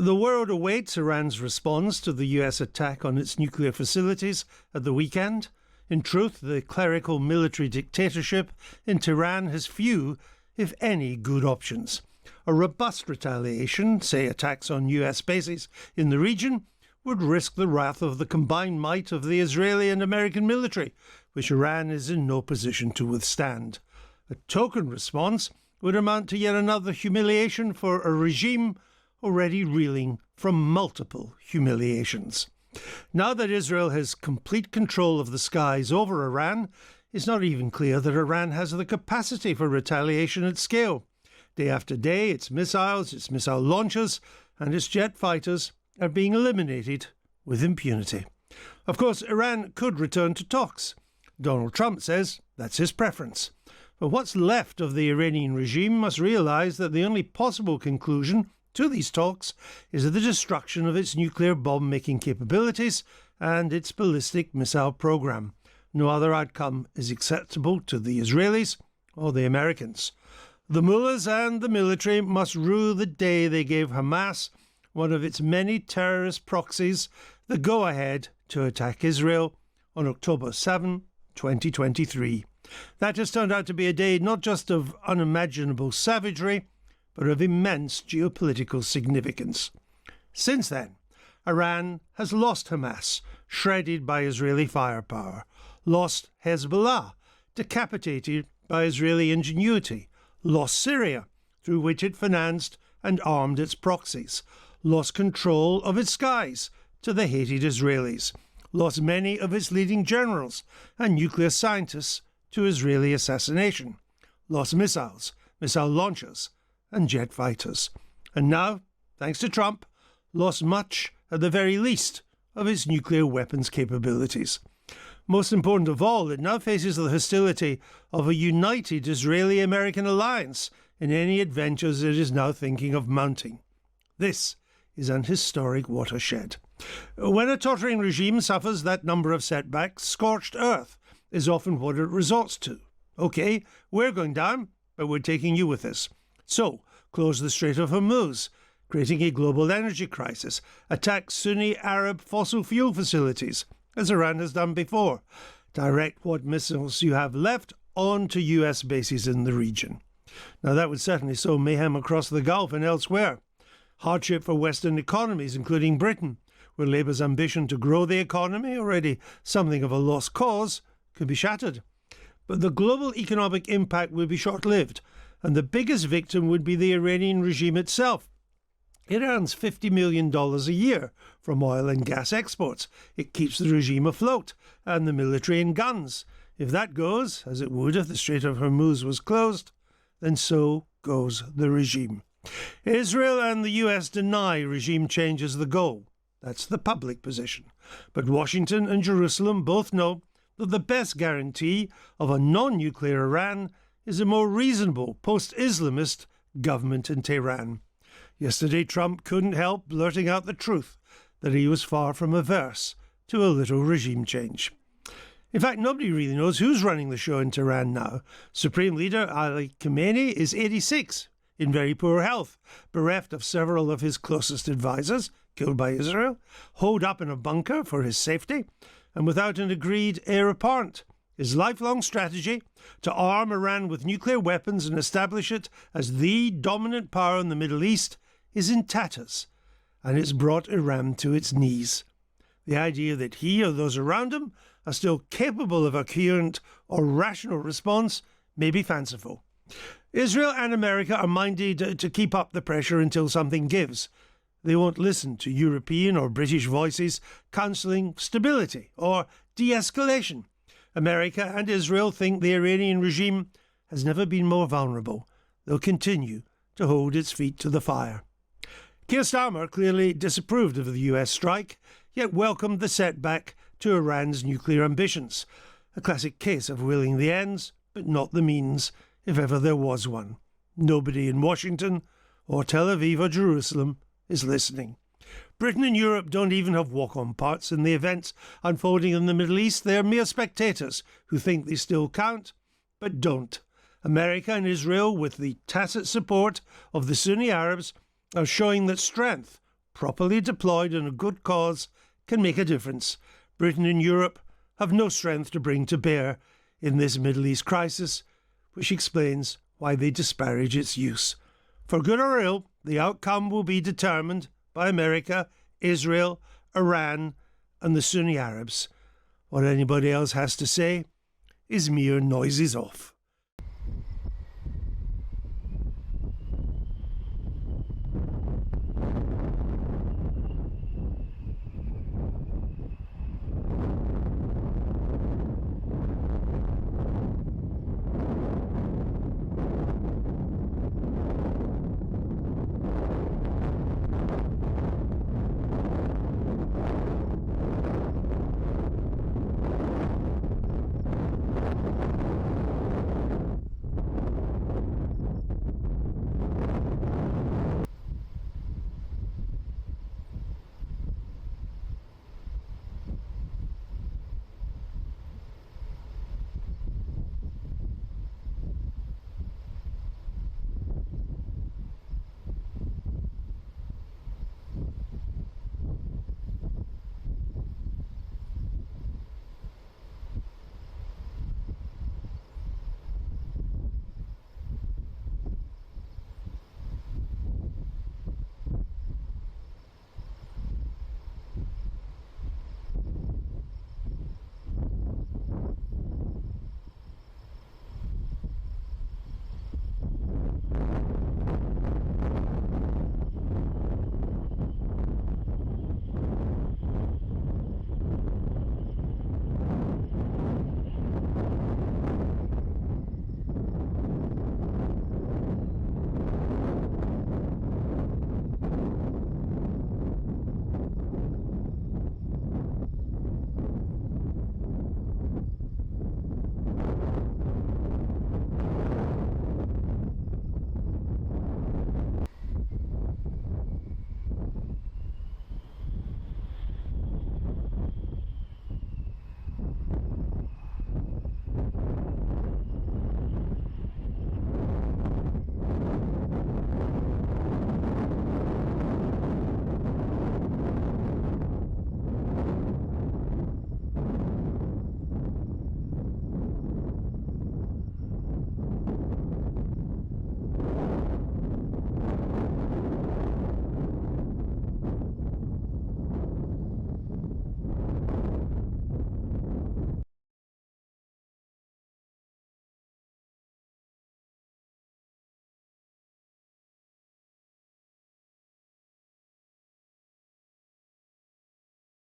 The world awaits Iran's response to the US attack on its nuclear facilities at the weekend. In truth, the clerical military dictatorship in Tehran has few, if any, good options. A robust retaliation, say attacks on US bases in the region, would risk the wrath of the combined might of the Israeli and American military, which Iran is in no position to withstand. A token response would amount to yet another humiliation for a regime already reeling from multiple humiliations. Now that Israel has complete control of the skies over Iran, it's not even clear that Iran has the capacity for retaliation at scale. Day after day, its missiles, its missile launchers, and its jet fighters are being eliminated with impunity. Of course, Iran could return to talks. Donald Trump says that's his preference. But what's left of the Iranian regime must realise that the only possible conclusion to these talks is the destruction of its nuclear bomb-making capabilities and its ballistic missile program. No other outcome is acceptable to the Israelis or the Americans. The mullahs and the military must rue the day they gave Hamas, one of its many terrorist proxies, the go-ahead to attack Israel on October 7, 2023. That has turned out to be a day not just of unimaginable savagery, but of immense geopolitical significance. Since then, Iran has lost Hamas, shredded by Israeli firepower, lost Hezbollah, decapitated by Israeli ingenuity, lost Syria, through which it financed and armed its proxies, lost control of its skies to the hated Israelis, lost many of its leading generals and nuclear scientists to Israeli assassination, lost missiles, missile launchers, and jet fighters. And now, thanks to Trump, lost much, at the very least, of its nuclear weapons capabilities. Most important of all, it now faces the hostility of a united Israeli-American alliance in any adventures it is now thinking of mounting. This is an historic watershed. When a tottering regime suffers that number of setbacks, scorched earth is often what it resorts to. Okay, we're going down, but we're taking you with us. So, close the Strait of Hormuz, creating a global energy crisis, attack Sunni Arab fossil fuel facilities, as Iran has done before, direct what missiles you have left onto US bases in the region. Now that would certainly sow mayhem across the Gulf and elsewhere. Hardship for Western economies, including Britain, where Labour's ambition to grow the economy, already something of a lost cause, could be shattered. But the global economic impact would be short-lived, and the biggest victim would be the Iranian regime itself. It earns $50 million a year from oil and gas exports. It keeps the regime afloat, and the military and guns. If that goes, as it would if the Strait of Hormuz was closed, then so goes the regime. Israel and the US deny regime change is the goal. That's the public position. But Washington and Jerusalem both know that the best guarantee of a non-nuclear Iran is a more reasonable post-Islamist government in Tehran. Yesterday, Trump couldn't help blurting out the truth that he was far from averse to a little regime change. In fact, nobody really knows who's running the show in Tehran now. Supreme Leader Ayatollah Khamenei is 86, in very poor health, bereft of several of his closest advisors, killed by Israel, holed up in a bunker for his safety, and without an agreed heir apparent. His lifelong strategy to arm Iran with nuclear weapons and establish it as the dominant power in the Middle East is in tatters, and it's brought Iran to its knees. The idea that he or those around him are still capable of a coherent or rational response may be fanciful. Israel and America are minded to keep up the pressure until something gives. They won't listen to European or British voices counselling stability or de-escalation. America and Israel think the Iranian regime has never been more vulnerable. They'll continue to hold its feet to the fire. Keir Starmer clearly disapproved of the US strike, yet welcomed the setback to Iran's nuclear ambitions. A classic case of willing the ends, but not the means, if ever there was one. Nobody in Washington, or Tel Aviv or Jerusalem, is listening. Britain and Europe don't even have walk-on parts in the events unfolding in the Middle East. They are mere spectators who think they still count, but don't. America and Israel, with the tacit support of the Sunni Arabs, are showing that strength, properly deployed in a good cause, can make a difference. Britain and Europe have no strength to bring to bear in this Middle East crisis, which explains why they disparage its use. For good or ill, the outcome will be determined by America, Israel, Iran, and the Sunni Arabs. What anybody else has to say is mere noises off.